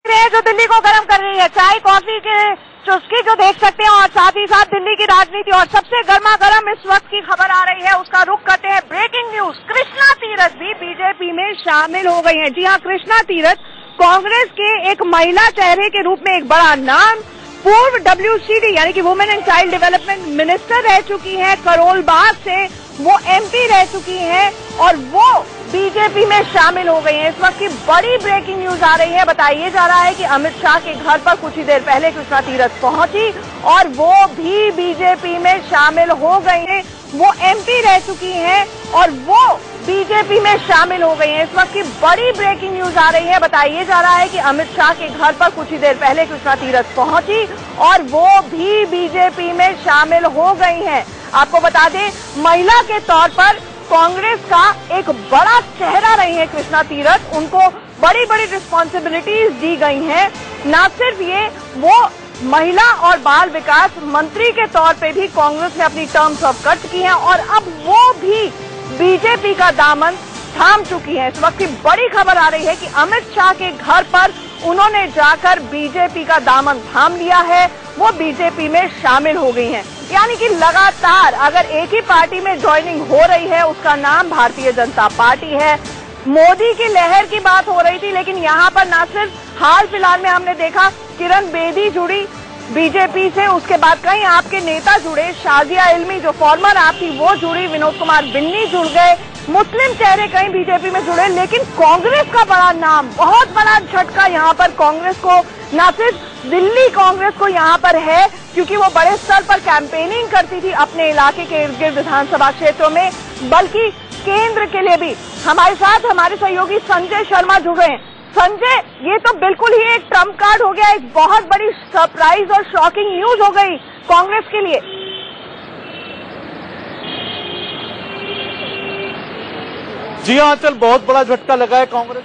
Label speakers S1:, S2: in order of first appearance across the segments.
S1: जो दिल्ली को गर्म कर रही है, चाय कॉफी के चुस्की जो देख सकते हैं, और साथ ही साथ दिल्ली की राजनीति और सबसे गर्मा गर्म इस वक्त की खबर आ रही है, उसका रुख करते हैं। ब्रेकिंग न्यूज, कृष्णा तीरथ भी बीजेपी में शामिल हो गई हैं। जी हां, कृष्णा तीरथ कांग्रेस के एक महिला चेहरे के रूप में एक बड़ा नाम, पूर्व WCD यानी कि women and child development minister रह चुकी हैं। करोल बाग से वो MP रह चुकी हैं और वो बीजेपी में शामिल हो गई हैं। इस वक्त की बड़ी ब्रेकिंग न्यूज आ रही है। बताइए जा रहा है कि अमित शाह के घर पर कुछ ही देर पहले कृष्णा तीरथ पहुंची और वो भी बीजेपी में शामिल हो गई हैं। वो MP रह चुकी हैं और वो बीजेपी में शामिल हो गई हैं। इस वक्त की बड़ी ब्रेकिंग न्यूज आ रही है। बताइए जा रहा है कि अमित शाह के घर पर कुछ ही देर पहले कृष्णा तीरथ पहुंची और वो भी बीजेपी में शामिल हो गई हैं। आपको बता दें, महिला के तौर पर कांग्रेस का एक बड़ा चेहरा रही है कृष्णा तीरथ। उनको बड़ी बड़ी रिस्पॉन्सिबिलिटीज दी गई हैं। न सिर्फ ये, वो महिला और बाल विकास मंत्री के तौर पे भी कांग्रेस ने अपनी टर्म्स ऑफ कट की हैं और अब वो भी बीजेपी का दामन थाम चुकी है। इस वक्त की बड़ी खबर आ रही है कि अमित शाह के घर पर उन्होंने जाकर बीजेपी का दामन थाम लिया है, वो बीजेपी में शामिल हो गई हैं। यानी कि लगातार अगर एक ही पार्टी में ज्वाइनिंग हो रही है, उसका नाम भारतीय जनता पार्टी है। मोदी की लहर की बात हो रही थी, लेकिन यहाँ पर न सिर्फ हाल फिलहाल में हमने देखा किरण बेदी जुड़ी बीजेपी से, उसके बाद कई आपके नेता जुड़े, शाजिया इल्मी जो फॉर्मर आप थी वो जुड़ी, विनोद कुमार बिन्नी जुड़ गए, मुस्लिम चेहरे कई बीजेपी में जुड़े। लेकिन कांग्रेस का बड़ा नाम, बहुत बड़ा झटका यहाँ पर कांग्रेस को, न सिर्फ दिल्ली कांग्रेस को यहाँ पर है क्योंकि वो बड़े स्तर पर कैंपेनिंग करती थी अपने इलाके के इर्द गिर्द विधानसभा क्षेत्रों में, बल्कि केंद्र के लिए भी हमारे साथ हमारे सहयोगी संजय शर्मा जुड़ रहे हैं। संजय, ये तो बिल्कुल ही एक ट्रम्प कार्ड हो गया, एक बहुत बड़ी सरप्राइज और शॉकिंग न्यूज हो गई कांग्रेस के लिए।
S2: जी हाँ चल, बहुत बड़ा झटका लगा है कांग्रेस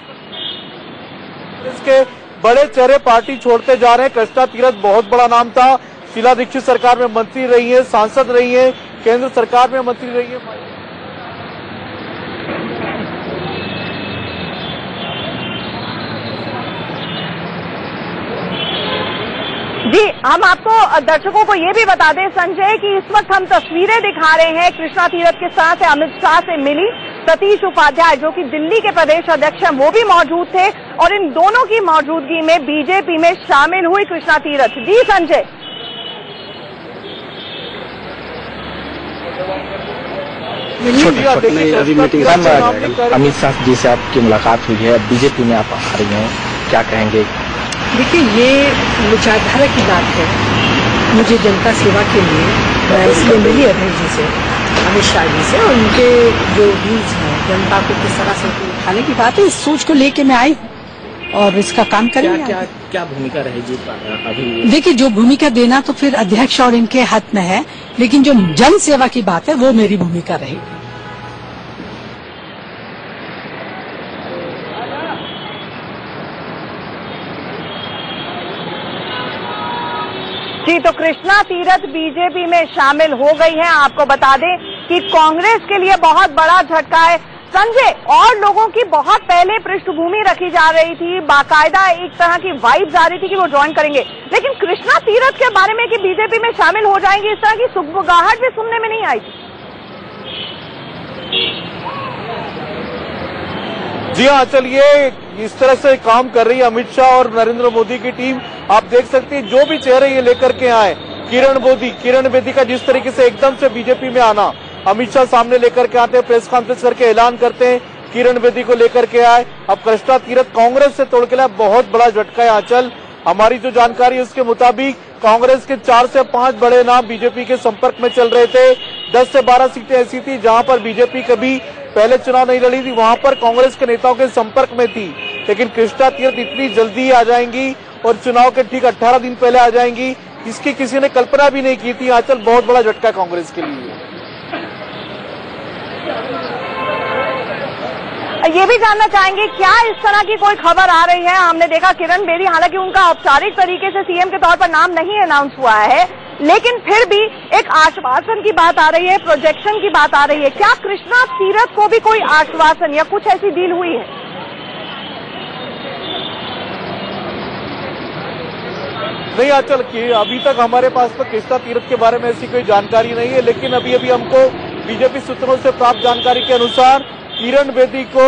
S2: के बड़े चेहरे पार्टी छोड़ते जा रहे हैं। कृष्णा तीरथ बहुत बड़ा नाम था, शीला दीक्षित सरकार में मंत्री रही है, सांसद रही है, केंद्र सरकार में मंत्री रही है।
S1: जी, हम आपको दर्शकों को ये भी बता दें संजय कि इस वक्त हम तस्वीरें दिखा रहे हैं कृष्णा तीरथ के साथ अमित शाह से मिली सतीश उपाध्याय जो कि दिल्ली के प्रदेश अध्यक्ष हैं, वो भी मौजूद थे और इन दोनों की मौजूदगी में बीजेपी में शामिल हुई कृष्णा तीरथ। जी संजय।
S3: अभी मीटिंग अमित शाह जी से आपकी मुलाकात हुई है, बीजेपी में आप आ रही हैं, क्या कहेंगे?
S4: देखिए, ये विचारधारा की बात है। मुझे जनता सेवा के लिए इसलिए मिली अध्यक्ष जी से, अमित शाह जी से, और उनके जो व्यूज हैं जनता को किस तरह से उठाने की बात है, इस सोच को लेके मैं आई और इसका काम करेंगे।
S3: क्या भूमिका रहेगी अभी?
S4: देखिए, जो भूमिका देना तो फिर अध्यक्ष और इनके हाथ में है, लेकिन जो जन सेवा की बात है वो मेरी भूमिका रहेगी।
S1: जी, तो कृष्णा तीरथ बीजेपी में शामिल हो गई हैं। आपको बता दें कि कांग्रेस के लिए बहुत बड़ा झटका है संजय, और लोगों की बहुत पहले पृष्ठभूमि रखी जा रही थी, बाकायदा एक तरह की वाइब्स आ रही थी कि वो ज्वाइन करेंगे, लेकिन कृष्णा तीरथ के बारे में कि बीजेपी में शामिल हो जाएंगे, इस तरह की सुगबुगाहट भी सुनने में नहीं आई थी।
S2: जी हाँ, चलिए इस तरह से काम कर रही है अमित शाह और नरेंद्र मोदी की टीम। आप देख सकते हैं जो भी चेहरे ये लेकर के आए, किरण बेदी का जिस तरीके से एकदम से बीजेपी में आना, अमित शाह सामने लेकर के आते हैं, प्रेस कॉन्फ्रेंस करके ऐलान करते हैं, किरण बेदी को लेकर के आए, अब कृष्णा तीरथ कांग्रेस से तोड़ के लाए, बहुत बड़ा झटका है। आंचल, हमारी जो जानकारी है उसके मुताबिक कांग्रेस के 4 से 5 बड़े नाम बीजेपी के संपर्क में चल रहे थे। 10 से 12 सीटें ऐसी थी जहां पर बीजेपी कभी पहले चुनाव नहीं लड़ी थी, वहां पर कांग्रेस के नेताओं के संपर्क में थी, लेकिन कृष्णा तीरथ इतनी जल्दी आ जाएंगी और चुनाव के ठीक 18 दिन पहले आ जाएंगी, इसकी किसी ने कल्पना भी नहीं की थी। आंचल, बहुत बड़ा झटका कांग्रेस के लिए।
S1: ये भी जानना चाहेंगे क्या इस तरह की कोई खबर आ रही है? हमने देखा किरण बेदी, हालांकि उनका औपचारिक तरीके से सीएम के तौर पर नाम नहीं अनाउंस हुआ है, लेकिन फिर भी एक आश्वासन की बात आ रही है, प्रोजेक्शन की बात आ रही है। क्या कृष्णा तीरथ को भी कोई आश्वासन या कुछ ऐसी डील हुई है?
S2: नहीं आंचल, अभी तक हमारे पास तो कृष्णा तीरथ के बारे में ऐसी कोई जानकारी नहीं है, लेकिन अभी हमको बीजेपी सूत्रों से प्राप्त जानकारी के अनुसार किरण बेदी को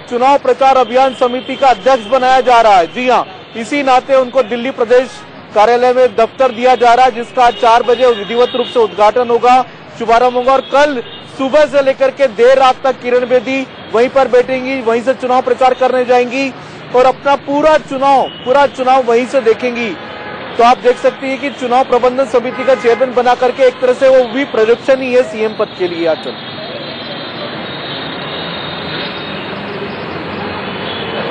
S2: चुनाव प्रचार अभियान समिति का अध्यक्ष बनाया जा रहा है। जी हाँ, इसी नाते उनको दिल्ली प्रदेश कार्यालय में दफ्तर दिया जा रहा है, जिसका 4 बजे विधिवत रूप से उद्घाटन होगा, शुभारंभ होगा और कल सुबह से लेकर के देर रात तक किरण बेदी वहीं पर बैठेंगी, वहीं से चुनाव प्रचार करने जाएंगी और अपना पूरा चुनाव वहीं से देखेंगी। तो आप देख सकती हैं कि चुनाव प्रबंधन समिति का चेयरमैन बना करके एक तरह से वो भी प्रोजेक्शन ही है सीएम पद के लिए। आचल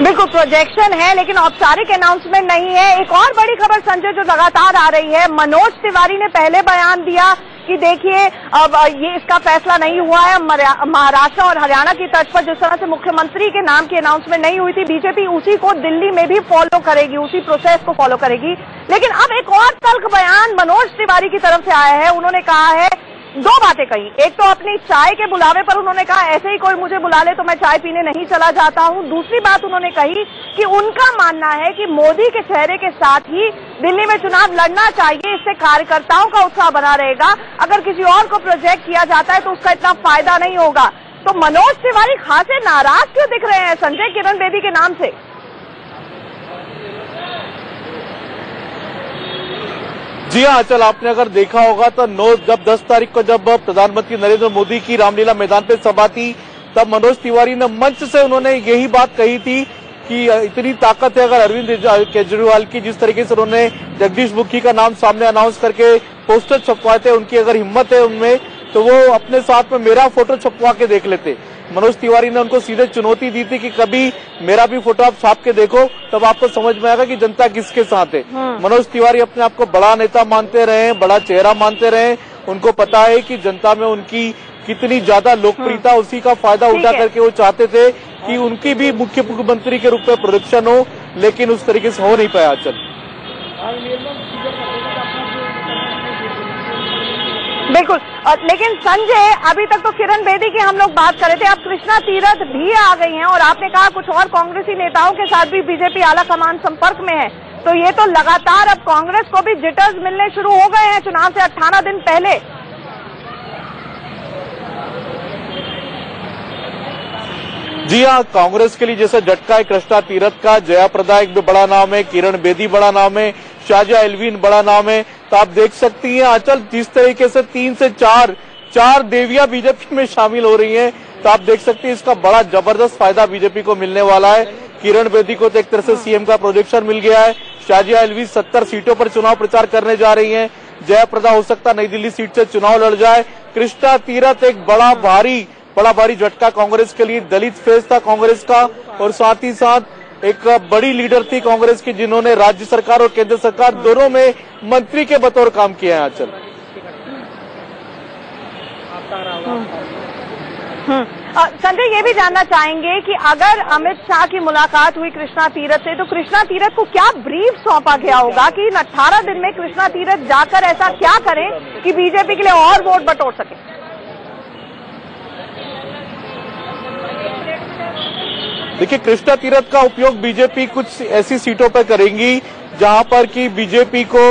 S1: बिल्कुल प्रोजेक्शन है, लेकिन औपचारिक अनाउंसमेंट नहीं है। एक और बड़ी खबर संजय जो लगातार आ रही है, मनोज तिवारी ने पहले बयान दिया कि देखिए अब ये इसका फैसला नहीं हुआ है। महाराष्ट्र और हरियाणा की तर्ज पर जिस तरह से मुख्यमंत्री के नाम की अनाउंसमेंट नहीं हुई थी, बीजेपी उसी को दिल्ली में भी फॉलो करेगी, उसी प्रोसेस को फॉलो करेगी। लेकिन अब एक और तल्ख बयान मनोज तिवारी की तरफ से आया है। उन्होंने कहा है, 2 बातें कही। एक तो अपनी चाय के बुलावे पर उन्होंने कहा ऐसे ही कोई मुझे बुला ले तो मैं चाय पीने नहीं चला जाता हूं। दूसरी बात उन्होंने कही कि उनका मानना है कि मोदी के चेहरे के साथ ही दिल्ली में चुनाव लड़ना चाहिए, इससे कार्यकर्ताओं का उत्साह बना रहेगा। अगर किसी और को प्रोजेक्ट किया जाता है तो उसका इतना फायदा नहीं होगा। तो मनोज तिवारी खासे नाराज क्यों दिख रहे हैं संजय किरण बेदी के नाम से?
S2: जी हाँ चल, आपने अगर देखा होगा तो 10 तारीख को जब प्रधानमंत्री नरेंद्र मोदी की रामलीला मैदान पे सभा थी, तब मनोज तिवारी ने मंच से उन्होंने यही बात कही थी कि इतनी ताकत है अगर अरविंद केजरीवाल की, जिस तरीके से उन्होंने जगदीश मुखी का नाम सामने अनाउंस करके पोस्टर छपवाए थे, उनकी अगर हिम्मत है उनमें तो वो अपने साथ में मेरा फोटो छपवा के देख लेते। मनोज तिवारी ने उनको सीधे चुनौती दी थी कि कभी मेरा भी फोटो आप छाप के देखो, तब आपको समझ में आएगा कि जनता किसके साथ है। मनोज तिवारी अपने आप को बड़ा नेता मानते रहे, बड़ा चेहरा मानते रहे। उनको पता है कि जनता में उनकी कितनी ज्यादा लोकप्रियता, उसी का फायदा उठा करके वो चाहते थे कि उनकी भी मुख्यमंत्री के रूप में प्रोजेक्शन हो, लेकिन उस तरीके से हो नहीं पाया। चल
S1: बिल्कुल, लेकिन संजय अभी तक तो किरण बेदी की हम लोग बात कर रहे थे, अब कृष्णा तीरथ भी आ गई हैं और आपने कहा कुछ और कांग्रेसी नेताओं के साथ भी बीजेपी आला कमान संपर्क में है। तो ये तो लगातार अब कांग्रेस को भी जिटर्स मिलने शुरू हो गए हैं चुनाव से 18 दिन पहले।
S2: जी हाँ, कांग्रेस के लिए जैसे झटका है कृष्णा तीरथ का, जया प्रदा एक भी बड़ा नाम है, किरण बेदी बड़ा नाम है, शाजिया एल्विन बड़ा नाम है। तो आप देख सकती हैं आंचल जिस तरीके से 3 से 4 देवियां बीजेपी में शामिल हो रही हैं, तो आप देख सकती हैं इसका बड़ा जबरदस्त फायदा बीजेपी को मिलने वाला है। किरण बेदी को तो एक तरह से सीएम का प्रोजेक्शन मिल गया है। शाजिया एल्विन 70 सीटों पर चुनाव प्रचार करने जा रही हैं। जया प्रदा हो सकता नई दिल्ली सीट से चुनाव लड़ जाए। कृष्णा तीरथ एक बड़ा भारी झटका कांग्रेस के लिए, दलित फेस था कांग्रेस का और साथ ही साथ एक बड़ी लीडर थी कांग्रेस की, जिन्होंने राज्य सरकार और केंद्र सरकार दोनों में मंत्री के बतौर काम किया है। आंचल
S1: संजय ये भी जानना चाहेंगे कि अगर अमित शाह की मुलाकात हुई कृष्णा तीरथ से, तो कृष्णा तीरथ को क्या ब्रीफ सौंपा गया होगा कि इन 18 दिन में कृष्णा तीरथ जाकर ऐसा क्या करें कि बीजेपी के लिए और वोट बटोर सके?
S2: देखिए, कृष्णा तीरथ का उपयोग बीजेपी कुछ ऐसी सीटों पर करेंगी जहां पर कि बीजेपी को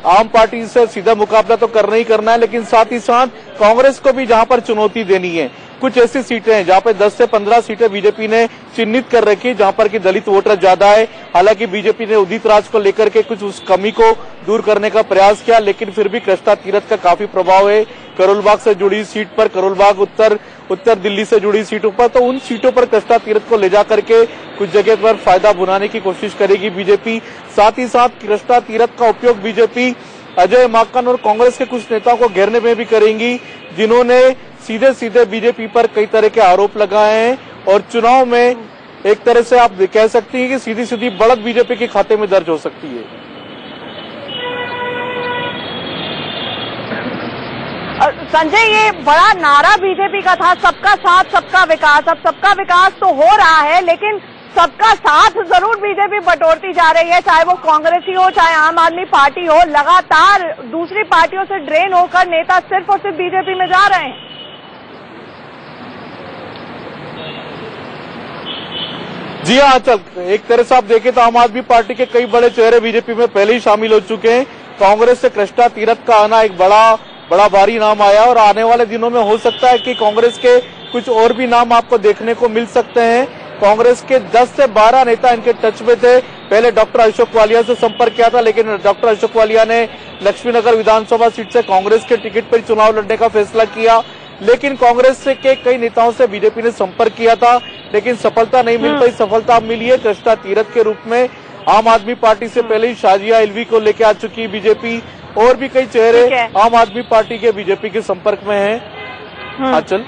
S2: आम पार्टी से सीधा मुकाबला तो करना ही करना है, लेकिन साथ ही साथ कांग्रेस को भी जहां पर चुनौती देनी है। कुछ ऐसी सीटें हैं जहां पर 10 से 15 सीटें बीजेपी ने चिन्हित कर रखी, जहां पर कि दलित वोटर ज्यादा है। हालांकि बीजेपी ने उदित राज को लेकर के कुछ उस कमी को दूर करने का प्रयास किया, लेकिन फिर भी कृष्णा तीरथ का काफी प्रभाव है करोलबाग से जुड़ी सीट पर, करोलबाग उत्तर दिल्ली से जुड़ी सीटों पर। तो उन सीटों पर कृष्णा तीरथ को ले जा करके कुछ जगह पर फायदा बुनाने की कोशिश करेगी बीजेपी। साथ ही साथ कृष्णा तीरथ का उपयोग बीजेपी अजय माकन और कांग्रेस के कुछ नेताओं को घेरने में भी करेंगी, जिन्होंने सीधे बीजेपी पर कई तरह के आरोप लगाए हैं और चुनाव में एक तरह से आप कह सकती हैं कि सीधी बढ़त बीजेपी के खाते में दर्ज हो सकती है।
S1: संजय, ये बड़ा नारा बीजेपी का था, सबका साथ सबका विकास। अब सबका विकास तो हो रहा है, लेकिन सबका साथ जरूर बीजेपी बटोरती जा रही है, चाहे वो कांग्रेस ही हो, चाहे आम आदमी पार्टी हो। लगातार दूसरी पार्टियों से ड्रेन होकर नेता सिर्फ और सिर्फ बीजेपी में जा रहे हैं।
S2: जी हाँ चल, एक तरह से आप देखें तो आम आदमी पार्टी के कई बड़े चेहरे बीजेपी में पहले ही शामिल हो चुके हैं। कांग्रेस से कृष्णा तीरथ का आना एक बड़ा भारी नाम आया और आने वाले दिनों में हो सकता है कि कांग्रेस के कुछ और भी नाम आपको देखने को मिल सकते हैं। कांग्रेस के 10 से 12 नेता इनके टच में थे। पहले डॉक्टर अशोक वालिया से संपर्क किया था, लेकिन डॉक्टर अशोक वालिया ने लक्ष्मीनगर विधानसभा सीट से कांग्रेस के टिकट पर चुनाव लड़ने का फैसला किया। लेकिन कांग्रेस के कई नेताओं से बीजेपी ने संपर्क किया था, लेकिन सफलता नहीं मिल पाई। सफलता मिली है कृष्णा तीरथ के रूप में। आम आदमी पार्टी से पहले ही शाजिया एलवी को लेकर आ चुकी बीजेपी, और भी कई चेहरे आम आदमी पार्टी के बीजेपी के संपर्क में हैं। आंचल,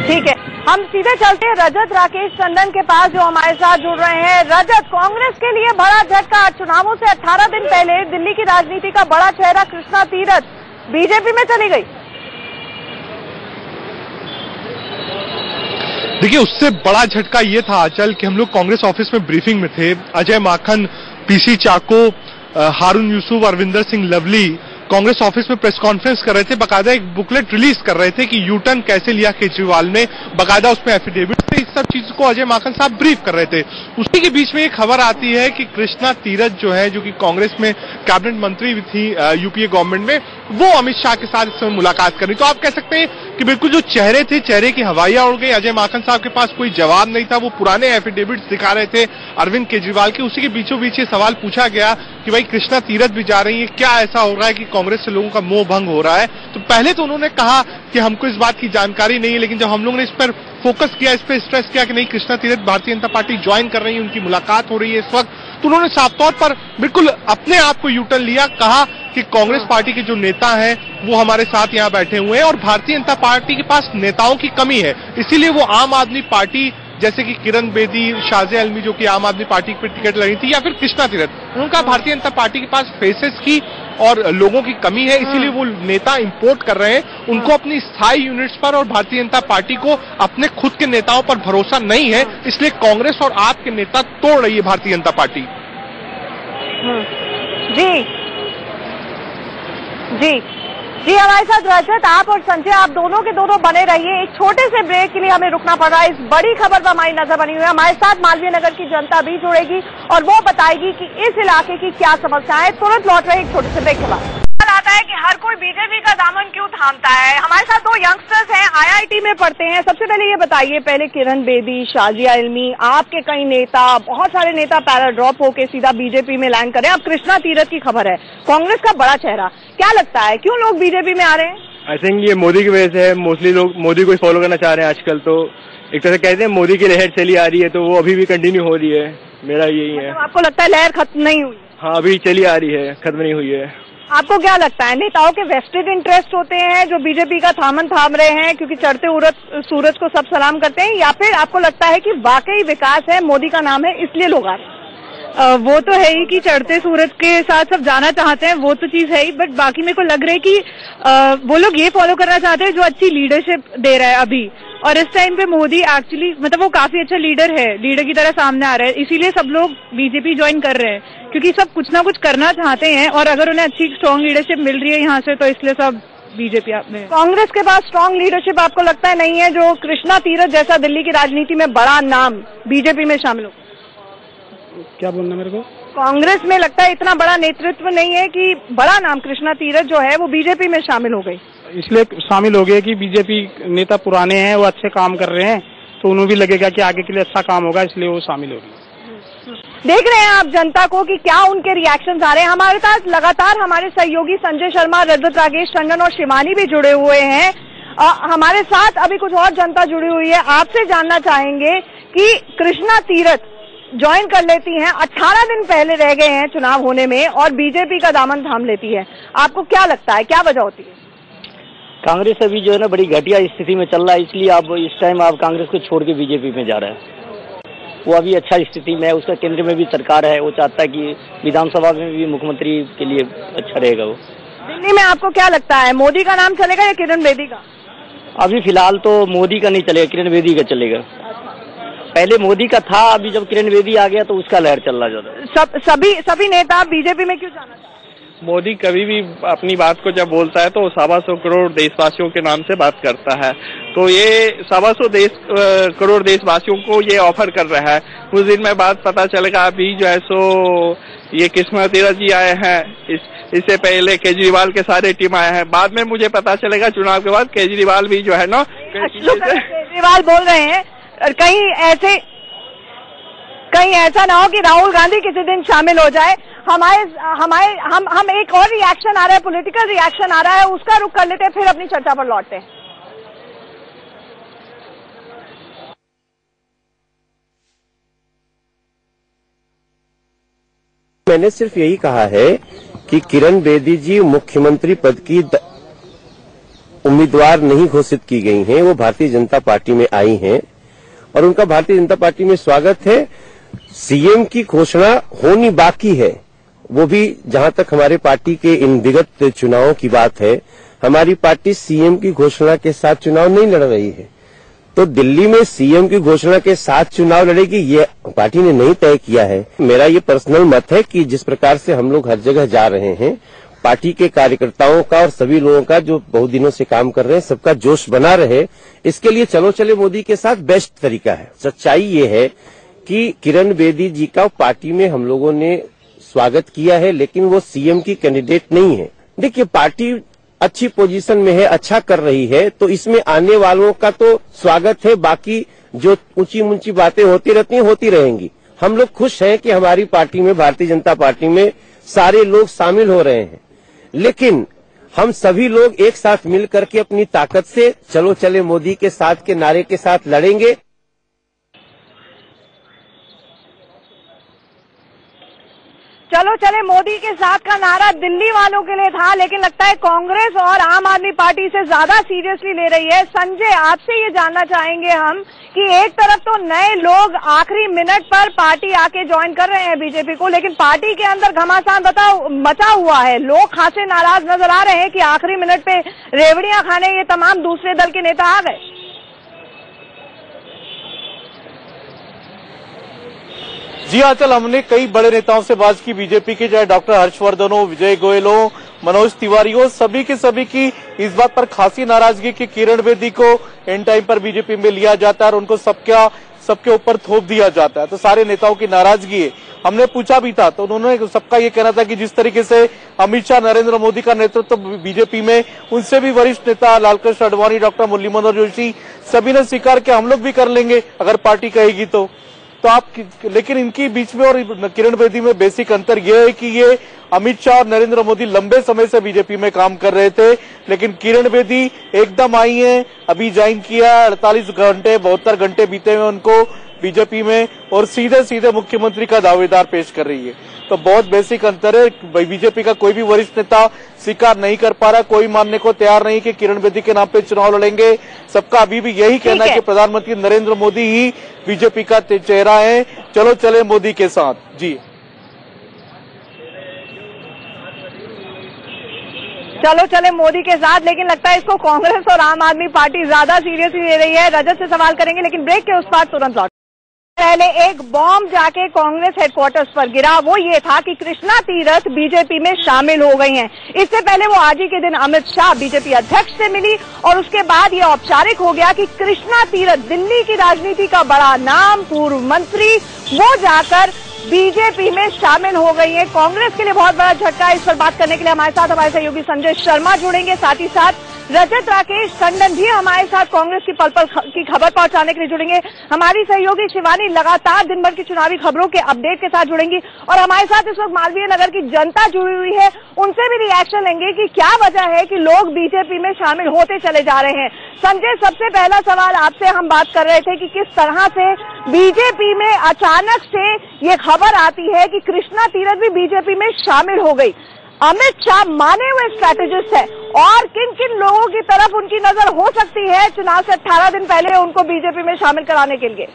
S1: ठीक है, हम सीधे चलते हैं रजत राकेश टंडन के पास जो हमारे साथ जुड़ रहे हैं। रजत, कांग्रेस के लिए बड़ा झटका। चुनावों से 18 दिन पहले दिल्ली की राजनीति का बड़ा चेहरा कृष्णा तीरथ बीजेपी में चली गई।
S5: देखिए, उससे बड़ा झटका ये था आंचल कि हम लोग कांग्रेस ऑफिस में ब्रीफिंग में थे। अजय माखन, पीसी चाको, हारून यूसुफ, अरविंदर सिंह लवली कांग्रेस ऑफिस में प्रेस कॉन्फ्रेंस कर रहे थे। बकायदा एक बुकलेट रिलीज कर रहे थे कि यू टर्न कैसे लिया केजरीवाल ने, बकायदा उसमें एफिडेविट थे। इस सब चीज को अजय माखन साहब ब्रीफ कर रहे थे। उसी के बीच में एक खबर आती है कि कृष्णा तीरथ जो है, जो कि कांग्रेस में कैबिनेट मंत्री भी थी यूपीए गवर्नमेंट में, वो अमित शाह के साथ इस समय मुलाकात कर रही। तो आप कह सकते हैं कि बिल्कुल जो चेहरे थे, चेहरे की हवाइयां उड़ गई। अजय माखन साहब के पास कोई जवाब नहीं था, वो पुराने एफिडेविट दिखा रहे थे अरविंद केजरीवाल के। उसी के बीचों बीच ये सवाल पूछा गया कि भाई कृष्णा तीरथ भी जा रही है, क्या ऐसा हो रहा है कि कांग्रेस से लोगों का मोह भंग हो रहा है। तो पहले तो उन्होंने कहा कि हमको इस बात की जानकारी नहीं है, लेकिन जब हम लोगों ने इस पर फोकस किया, इस पर स्ट्रेस किया कि नहीं कृष्णा तीरथ भारतीय जनता पार्टी ज्वाइन कर रही है, उनकी मुलाकात हो रही है इस वक्त, तो उन्होंने साफ तौर पर बिल्कुल अपने आप को यूटर्न लिया। कहा कि कांग्रेस पार्टी के जो नेता हैं वो हमारे साथ यहाँ बैठे हुए हैं और भारतीय जनता पार्टी के पास नेताओं की कमी है, इसीलिए वो आम आदमी पार्टी, जैसे कि किरण बेदी, शाजिया एलवी जो कि आम आदमी पार्टी पर टिकट लड़ी थी, या फिर कृष्णा तीरथ, उनका भारतीय जनता पार्टी के पास फेसेस की और लोगों की कमी है, इसीलिए वो नेता इंपोर्ट कर रहे हैं। उनको अपनी स्थायी यूनिट्स पर और भारतीय जनता पार्टी को अपने खुद के नेताओं पर भरोसा नहीं है, इसलिए कांग्रेस और आप के नेता तोड़ रही है भारतीय जनता पार्टी।
S1: जी, हमारे साथ रजत, आप और संजय, आप दोनों के दोनों बने रहिए। एक छोटे से ब्रेक के लिए हमें रुकना पड़ रहा है। इस बड़ी खबर पर हमारी नजर बनी हुई है। हमारे साथ मालवीय नगर की जनता भी जुड़ेगी और वो बताएगी कि इस इलाके की क्या समस्या है। तुरंत लौट रहे एक छोटे से ब्रेक के बाद। आता है कि हर कोई बीजेपी का दामन क्यों थामता है। हमारे साथ दो यंगस्टर्स हैं, आईआईटी में पढ़ते हैं। सबसे पहले ये बताइए, पहले किरण बेदी, शाजिया इल्मी, आपके कई नेता, बहुत सारे नेता पैरा ड्रॉप होके सीधा बीजेपी में लैंड करें। अब कृष्णा तीरथ की खबर है, कांग्रेस का बड़ा चेहरा, क्या लगता है क्यों लोग बीजेपी में आ रहे हैं?
S6: आई थिंक ये मोदी की वजह से है। मोस्टली लोग मोदी को फॉलो करना चाह रहे हैं आजकल। तो एक तरह से कहते हैं मोदी की लहर चली आ रही है, तो वो अभी भी कंटिन्यू हो रही है। मेरा यही है।
S1: आपको लगता है लहर खत्म नहीं हुई?
S6: हाँ, अभी चली आ रही है, खत्म नहीं हुई है।
S1: आपको क्या लगता है, नेताओं के वेस्टेड इंटरेस्ट होते हैं जो बीजेपी का थामन थाम रहे हैं क्योंकि चढ़ते सूरज को सब सलाम करते हैं, या फिर आपको लगता है कि वाकई विकास है, मोदी का नाम है, इसलिए लोग आ रहे हैं?
S7: वो तो है ही कि चढ़ते सूरज के साथ सब जाना चाहते हैं, वो तो चीज है ही, बट बाकी मेरे को लग रहा है कि वो लोग ये फॉलो करना चाहते हैं जो अच्छी लीडरशिप दे रहा है अभी। और इस टाइम पे मोदी एक्चुअली मतलब वो काफी अच्छा लीडर है, लीडर की तरह सामने आ रहा है, इसीलिए सब लोग बीजेपी ज्वाइन कर रहे हैं क्योंकि सब कुछ ना कुछ करना चाहते हैं और अगर उन्हें अच्छी स्ट्रांग लीडरशिप मिल रही है यहाँ से, तो इसलिए सब बीजेपी में।
S1: कांग्रेस के पास स्ट्रांग लीडरशिप आपको लगता है नहीं है, जो कृष्णा तीरथ जैसा दिल्ली की राजनीति में बड़ा नाम बीजेपी में शामिल हो?
S6: क्या बोलना मेरे को?
S1: कांग्रेस में लगता है इतना बड़ा नेतृत्व नहीं है कि बड़ा नाम कृष्णा तीरथ जो है वो बीजेपी में शामिल हो गई,
S6: इसलिए शामिल हो गए कि बीजेपी नेता पुराने हैं, वो अच्छे काम कर रहे हैं, तो उन्हें भी लगेगा कि आगे के लिए अच्छा काम होगा, इसलिए वो शामिल हो गए।
S1: देख रहे हैं आप जनता को कि क्या उनके रिएक्शंस आ रहे हैं। हमारे साथ लगातार हमारे सहयोगी संजय शर्मा, रजत राकेश टंडन और शिवानी भी जुड़े हुए हैं। हमारे साथ अभी कुछ और जनता जुड़ी हुई है। आपसे जानना चाहेंगे कि कृष्णा तीरथ ज्वाइन कर लेती हैं, 18 दिन पहले रह गए हैं चुनाव होने में और बीजेपी का दामन थाम लेती है, आपको क्या लगता है, क्या वजह होती है?
S8: कांग्रेस अभी जो है ना बड़ी घटिया स्थिति में चल रहा है, इसलिए आप इस टाइम आप कांग्रेस को छोड़ के बीजेपी में जा रहे हैं। वो अभी अच्छा स्थिति में है, उसका केंद्र में भी सरकार है, वो चाहता है कि विधानसभा में भी मुख्यमंत्री के लिए अच्छा रहेगा। वो
S1: दिल्ली में आपको क्या लगता है, मोदी का नाम चलेगा या किरण बेदी का?
S8: अभी फिलहाल तो मोदी का नहीं चलेगा, किरण बेदी का चलेगा। पहले मोदी का था, अभी जब किरण बेदी आ गया तो उसका लहर चल रहा ज्यादा।
S1: सभी नेता बीजेपी में क्यों जाना चाहते हैं?
S6: मोदी कभी भी अपनी बात को जब बोलता है तो 125 करोड़ देशवासियों के नाम से बात करता है। तो ये 125 करोड़ देशवासियों को ये ऑफर कर रहा है। उस दिन में बात पता चलेगा। अभी जो है सो ये कृष्णा तीरथ जी आए हैं, इससे पहले केजरीवाल के सारे टीम आए हैं। बाद में मुझे पता चलेगा चुनाव के बाद केजरीवाल भी जो है ना,
S1: केजरीवाल बोल रहे हैं कहीं ऐसा ना हो कि राहुल गांधी किसी दिन शामिल हो जाए। हम एक और रिएक्शन आ रहा है, पॉलिटिकल रिएक्शन आ रहा है, उसका रुख कर लेते हैं, फिर अपनी चर्चा पर लौटते हैं।
S9: मैंने सिर्फ यही कहा है कि किरण बेदी जी मुख्यमंत्री पद की उम्मीदवार नहीं घोषित की गई हैं, वो भारतीय जनता पार्टी में आई हैं और उनका भारतीय जनता पार्टी में स्वागत है। सीएम की घोषणा होनी बाकी है, वो भी जहां तक हमारे पार्टी के इन विगत चुनावों की बात है, हमारी पार्टी सीएम की घोषणा के साथ चुनाव नहीं लड़ रही है। तो दिल्ली में सीएम की घोषणा के साथ चुनाव लड़ेगी ये पार्टी ने नहीं तय किया है। मेरा ये पर्सनल मत है कि जिस प्रकार से हम लोग हर जगह जा रहे हैं, पार्टी के कार्यकर्ताओं का और सभी लोगों का जो बहुत दिनों से काम कर रहे हैं, सबका जोश बना रहे, इसके लिए चलो चले मोदी के साथ बेस्ट तरीका है। सच्चाई ये है कि किरण बेदी जी का पार्टी में हम लोगों ने स्वागत किया है, लेकिन वो सीएम की कैंडिडेट नहीं है। देखिए, पार्टी अच्छी पोजीशन में है, अच्छा कर रही है, तो इसमें आने वालों का तो स्वागत है। बाकी जो ऊंची ऊंची बातें होती रहती हैं, होती रहेंगी। हम लोग खुश हैं कि हमारी पार्टी में, भारतीय जनता पार्टी में सारे लोग शामिल हो रहे हैं, लेकिन हम सभी लोग एक साथ मिल करके अपनी ताकत से चलो चले मोदी के साथ के नारे के साथ लड़ेंगे।
S1: चलो चले मोदी के साथ का नारा दिल्ली वालों के लिए था, लेकिन लगता है कांग्रेस और आम आदमी पार्टी से ज्यादा सीरियसली ले रही है। संजय, आपसे ये जानना चाहेंगे हम कि एक तरफ तो नए लोग आखिरी मिनट पर पार्टी आके ज्वाइन कर रहे हैं बीजेपी को, लेकिन पार्टी के अंदर घमासान मचा हुआ है। लोग खासे नाराज नजर आ रहे हैं कि आखिरी मिनट पे रेवड़ियां खाने ये तमाम दूसरे दल के नेता आ गए।
S2: जी हाँ, चल हमने कई बड़े नेताओं से बात की बीजेपी के, चाहे डॉक्टर हर्षवर्धन हो, विजय गोयल हो, मनोज तिवारी हो, सभी की इस बात पर खासी नाराजगी कि किरण बेदी को एंड टाइम पर बीजेपी में लिया जाता है और उनको सबके ऊपर थोप दिया जाता है। तो सारे नेताओं की नाराजगी है। हमने पूछा भी था तो उन्होंने सबका ये कहना था कि जिस तरीके से अमित शाह, नरेंद्र मोदी का नेतृत्व बीजेपी में, उनसे भी वरिष्ठ नेता लालकृष्ण आडवाणी, डॉक्टर मुरली मनोहर जोशी, सभी ने स्वीकार किया हम लोग भी कर लेंगे अगर पार्टी कहेगी तो आप। लेकिन इनकी बीच में और किरण बेदी में बेसिक अंतर यह है कि ये अमित शाह और नरेंद्र मोदी लंबे समय से बीजेपी में काम कर रहे थे, लेकिन किरण बेदी एकदम आई हैं, अभी ज्वाइन किया, 48 घंटे 72 घंटे बीते हुए उनको बीजेपी में, और सीधे सीधे मुख्यमंत्री का दावेदार पेश कर रही है। तो बहुत बेसिक अंतर है। बीजेपी का कोई भी वरिष्ठ नेता स्वीकार नहीं कर पा रहा, कोई मानने को तैयार नहीं कि किरण बेदी के नाम पे चुनाव लड़ेंगे। सबका अभी भी यही कहना है कि प्रधानमंत्री नरेंद्र मोदी ही बीजेपी का चेहरा है। चलो चले मोदी के साथ। जी,
S1: चलो चले मोदी के साथ, लेकिन लगता है इसको कांग्रेस और आम आदमी पार्टी ज्यादा सीरियसली ले रही है। रजत से सवाल करेंगे, लेकिन ब्रेक के उस पार तुरंत लौट। पहले एक बॉम्ब जाके कांग्रेस हेडक्वार्टर्स पर गिरा, वो ये था कि कृष्णा तीरथ बीजेपी में शामिल हो गई हैं। इससे पहले वो आज ही के दिन अमित शाह बीजेपी अध्यक्ष से मिली और उसके बाद ये औपचारिक हो गया कि कृष्णा तीरथ, दिल्ली की राजनीति का बड़ा नाम, पूर्व मंत्री, वो जाकर बीजेपी में शामिल हो गई है। कांग्रेस के लिए बहुत बड़ा झटका है। इस पर बात करने के लिए हमारे साथ हमारे सहयोगी संजय शर्मा जुड़ेंगे, साथ ही साथ रजत राकेश टंडन भी हमारे साथ कांग्रेस की पल पल की खबर पहुंचाने के लिए जुड़ेंगे। हमारी सहयोगी शिवानी लगातार दिन भर की चुनावी खबरों के अपडेट के साथ जुड़ेंगी और हमारे साथ इस वक्त मालवीय नगर की जनता जुड़ी हुई है, उनसे भी रिएक्शन लेंगे कि क्या वजह है कि लोग बीजेपी में शामिल होते चले जा रहे हैं। संजय, सबसे पहला सवाल आपसे हम बात कर रहे थे कि किस तरह से बीजेपी में अचानक से ये खबर आती है कि कृष्णा तीरथ भी बीजेपी में शामिल हो गई। अमित शाह माने हुए स्ट्रैटेजिस्ट है और किन किन लोगों की तरफ उनकी नजर हो सकती है चुनाव से 18 दिन पहले उनको बीजेपी में शामिल कराने के लिए?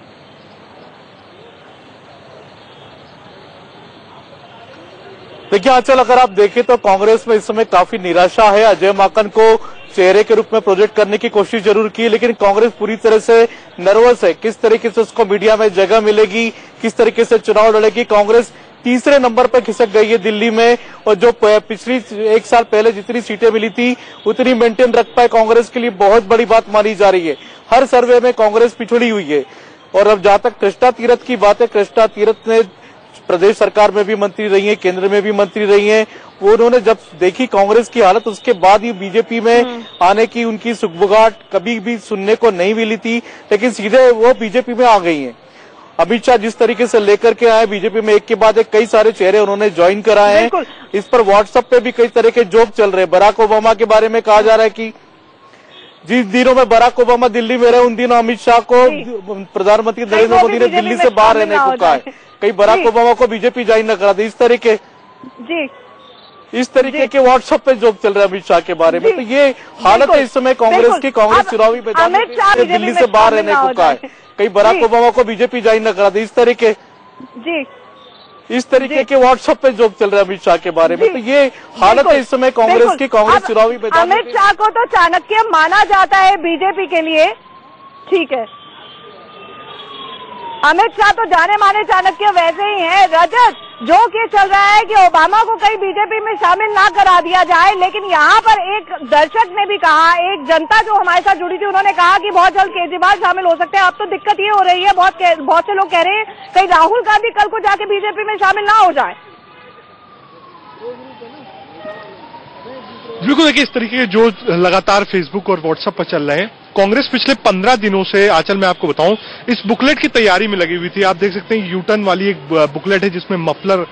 S2: देखिए आंचल, अगर आप देखें तो कांग्रेस में इस समय काफी निराशा है। अजय माकन को चेहरे के रूप में प्रोजेक्ट करने की कोशिश जरूर की, लेकिन कांग्रेस पूरी तरह से नर्वस है। किस तरीके से उसको मीडिया में जगह मिलेगी, किस तरीके से चुनाव लड़ेगी, कांग्रेस तीसरे नंबर पर खिसक गई है दिल्ली में, और जो पिछली 1 साल पहले जितनी सीटें मिली थी उतनी मेंटेन रख पाए कांग्रेस के लिए बहुत बड़ी बात मानी जा रही है। हर सर्वे में कांग्रेस पिछड़ी हुई है। और अब जहां तक कृष्णा तीरथ की बात है, कृष्णा तीरथ ने प्रदेश सरकार में भी मंत्री रही है, केंद्र में भी मंत्री रही हैं। वो उन्होंने जब देखी कांग्रेस की हालत, उसके बाद ही बीजेपी में आने की उनकी सुगबुगाहट कभी भी सुनने को नहीं मिली थी, लेकिन सीधे वो बीजेपी में आ गई हैं। अमित शाह जिस तरीके से लेकर के आए बीजेपी में, एक के बाद एक कई सारे चेहरे उन्होंने ज्वाइन कराए हैं। इस पर व्हाट्सएप पे भी कई तरह के जोक चल रहे हैं। बराक ओबामा के बारे में कहा जा रहा है कि जिस दिनों में बराक ओबामा दिल्ली में रहे उन दिनों अमित शाह को प्रधानमंत्री नरेंद्र मोदी ने दिल्ली से बाहर रहने को कहा है। कहीं बराक ओबामा को बीजेपी ज्वाइन न करा दे। इस तरीके के व्हाट्सएप पे जोक चल रहे हैं अमित शाह के बारे में। तो ये हालत है इस समय कांग्रेस की। कांग्रेस चुनावी मैदान में दिल्ली से बाहर रहने को कहा है। कहीं बराक ओबामा को बीजेपी ज्वाइन न करा दे। इस तरीके के व्हाट्सएप पे जोक चल रहे हैं अमित शाह के बारे में। तो ये हालत है इस समय कांग्रेस की। कांग्रेस चुनावी मैदान में
S1: अमित शाह को तो चाणक्य माना जाता है बीजेपी के लिए, ठीक है। अमित शाह तो जाने माने चाणक्य वैसे ही हैं। रजत, जो कि चल रहा है कि ओबामा को कहीं बीजेपी में शामिल ना करा दिया जाए, लेकिन यहाँ पर एक दर्शक ने भी कहा, एक जनता जो हमारे साथ जुड़ी थी उन्होंने कहा कि बहुत जल्द केजरीवाल शामिल हो सकते हैं। अब तो दिक्कत ये हो रही है, बहुत से लोग कह रहे हैं कहीं राहुल गांधी कल को जाके बीजेपी में शामिल ना हो जाए।
S5: बिल्कुल, देखिए इस तरीके के जो लगातार फेसबुक और व्हाट्सएप पर चल रहे हैं, कांग्रेस पिछले 15 दिनों से, आंचल मैं आपको बताऊं, इस बुकलेट की तैयारी में लगी हुई थी। आप देख सकते हैं यूटर्न वाली एक बुकलेट है जिसमें मफलर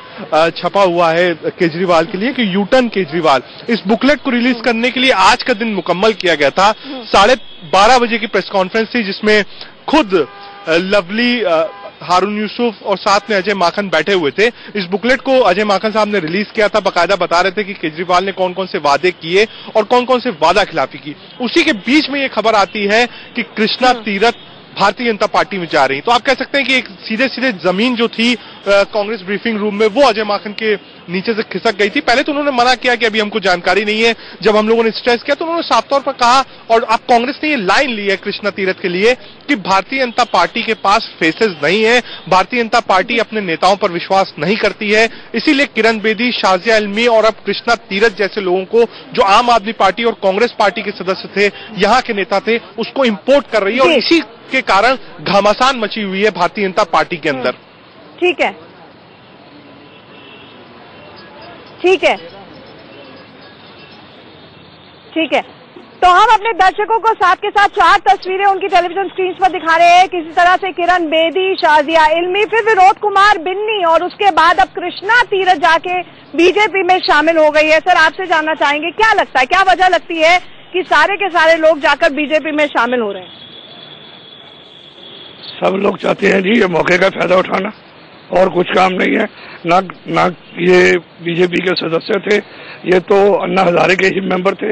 S5: छपा हुआ है केजरीवाल के लिए कि यूटर्न केजरीवाल। इस बुकलेट को रिलीज करने के लिए आज का दिन मुकम्मल किया गया था। 12:30 बजे की प्रेस कॉन्फ्रेंस थी जिसमें खुद लवली, हारून यूसुफ और साथ में अजय माखन बैठे हुए थे। इस बुकलेट को अजय माखन साहब ने रिलीज किया था। बाकायदा बता रहे थे कि केजरीवाल ने कौन कौन से वादे किए और कौन कौन से वादा खिलाफी की। उसी के बीच में ये खबर आती है कि कृष्णा तीरथ भारतीय जनता पार्टी में जा रही। तो आप कह सकते हैं कि एक सीधे सीधे जमीन जो थी कांग्रेस ब्रीफिंग रूम में, वो अजय माखन के नीचे से खिसक गई थी। पहले तो उन्होंने मना किया कि अभी हमको जानकारी नहीं है। जब हम लोगों ने स्ट्रेस किया तो उन्होंने साफ तौर पर कहा, और अब कांग्रेस ने ये लाइन ली है कृष्णा तीरथ के लिए कि भारतीय जनता पार्टी के पास फेसेस नहीं है, भारतीय जनता पार्टी अपने नेताओं पर विश्वास नहीं करती है। इसीलिए किरण बेदी, शाजिया इल्मी और अब कृष्णा तीरथ जैसे लोगों को, जो आम आदमी पार्टी और कांग्रेस पार्टी के सदस्य थे, यहाँ के नेता थे, उसको इंपोर्ट कर रही है। और इसी के कारण घमासान मची हुई है भारतीय जनता पार्टी के अंदर।
S1: ठीक है, ठीक है, ठीक है। तो हम अपने दर्शकों को साथ के साथ 4 तस्वीरें उनकी टेलीविजन स्क्रीन पर दिखा रहे हैं। किसी तरह से किरण बेदी, शाजिया इल्मी, फिर विनोद कुमार बिन्नी और उसके बाद अब कृष्णा तीरथ जाके बीजेपी में शामिल हो गई है। सर, आपसे जानना चाहेंगे क्या लगता है, क्या वजह लगती है कि सारे के सारे लोग जाकर बीजेपी में शामिल हो रहे हैं?
S10: सब लोग चाहते हैं जी ये मौके का फायदा उठाना, और कुछ काम नहीं है। ना ये बीजेपी के सदस्य थे, ये तो अन्ना हजारे के ही मेंबर थे,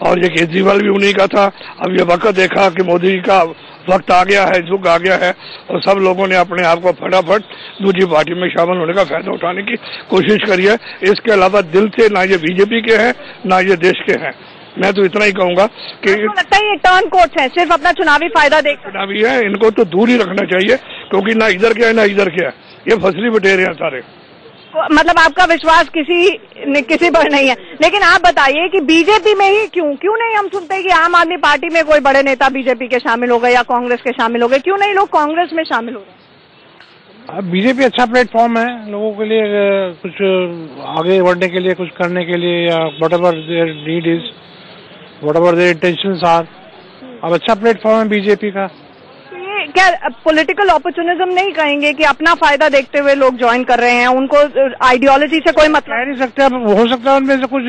S10: और ये केजरीवाल भी उन्हीं का था। अब ये वक्त देखा कि मोदी का वक्त आ गया है, युग आ गया है, और सब लोगों ने अपने आप को फटाफट दूसरी पार्टी में शामिल होने का फायदा उठाने की कोशिश करी है। इसके अलावा दिल से ना ये बीजेपी के हैं ना ये देश के हैं। मैं तो इतना ही कहूंगा कि
S1: लगता है ये टर्न कोर्ट है, सिर्फ अपना चुनावी फायदा देख,
S10: चुनावी है, इनको तो दूर ही रखना चाहिए, क्योंकि ना इधर के है ना इधर के है, ये फसली बटेरे हैं सारे।
S1: मतलब आपका विश्वास किसी पर नहीं है। लेकिन आप बताइए कि बीजेपी में ही क्यों नहीं हम सुनते हैं कि आम आदमी पार्टी में कोई बड़े नेता बीजेपी के शामिल हो गए या कांग्रेस के शामिल हो गए, क्यों नहीं लोग कांग्रेस में शामिल हो रहे?
S11: बीजेपी अच्छा प्लेटफॉर्म है लोगों के लिए, कुछ आगे बढ़ने के लिए, कुछ करने के लिए, या whatever their need is, whatever their intentions are. अब अच्छा प्लेटफॉर्म है बीजेपी का।
S1: ये क्या पॉलिटिकल अपॉर्चुनिज्म नहीं कहेंगे कि अपना फायदा देखते हुए लोग ज्वाइन कर रहे हैं, उनको आइडियोलॉजी से कोई मतलब
S11: कह नहीं सकते। अब हो सकता है उनमें से कुछ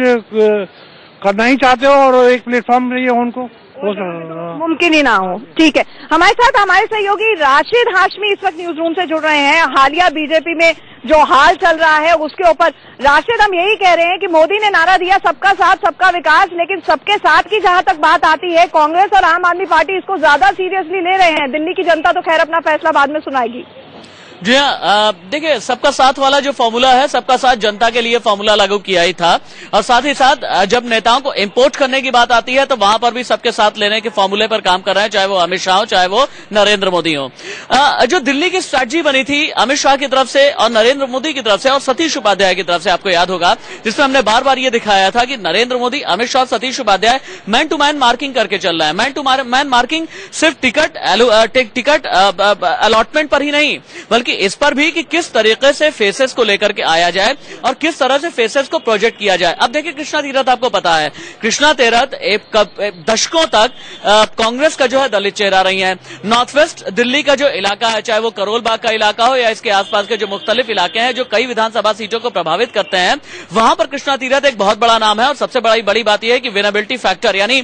S11: करना ही चाहते हो और एक प्लेटफॉर्म नहीं है उनको,
S1: मुमकिन ही ना हो। ठीक है, हमारे साथ हमारे सहयोगी राशिद हाशमी इस वक्त न्यूज रूम से जुड़ रहे हैं। हालिया बीजेपी में जो हाल चल रहा है उसके ऊपर राशिद, हम यही कह रहे हैं कि मोदी ने नारा दिया सबका साथ सबका विकास, लेकिन सबके साथ की जहां तक बात आती है कांग्रेस और आम आदमी पार्टी इसको ज्यादा सीरियसली ले रहे हैं। दिल्ली की जनता तो खैर अपना फैसला बाद में सुनाएगी।
S12: जी हाँ, देखिए सबका साथ वाला जो फॉर्मूला है, सबका साथ जनता के लिए फॉर्मूला लागू किया ही था। और साथ ही साथ जब नेताओं को इंपोर्ट करने की बात आती है तो वहां पर भी सबके साथ लेने के फॉर्मूले पर काम कर रहे हैं, चाहे वो अमित शाह हो, चाहे वो नरेंद्र मोदी हो। जो दिल्ली की स्ट्रैटेजी बनी थी अमित शाह की तरफ से और नरेंद्र मोदी की तरफ से और सतीश उपाध्याय की तरफ से, आपको याद होगा, जिसमें हमने बार बार ये दिखाया था कि Narendra Modi, Amit Shah, Satish Upadhyay man to man marking करके चल रहा है। मैन टू मैन मार्किंग सिर्फ टिकट अलॉटमेंट पर ही नहीं, बल्कि इस पर भी कि किस तरीके से फेसेस को लेकर के आया जाए और किस तरह से फेसेस को प्रोजेक्ट किया जाए। अब देखिए कृष्णा तीरथ, आपको पता है कृष्णा तीरथ दशकों तक कांग्रेस का जो है दलित चेहरा रही है। नॉर्थ वेस्ट दिल्ली का जो इलाका है, चाहे वो करोल बाग का इलाका हो या इसके आसपास के जो मुख्तलिफ इलाके हैं जो कई विधानसभा सीटों को प्रभावित करते हैं, वहां पर कृष्णा तीरथ एक बहुत बड़ा नाम है। और सबसे बड़ी बात यह है कि विनेबिलिटी फैक्टर, यानी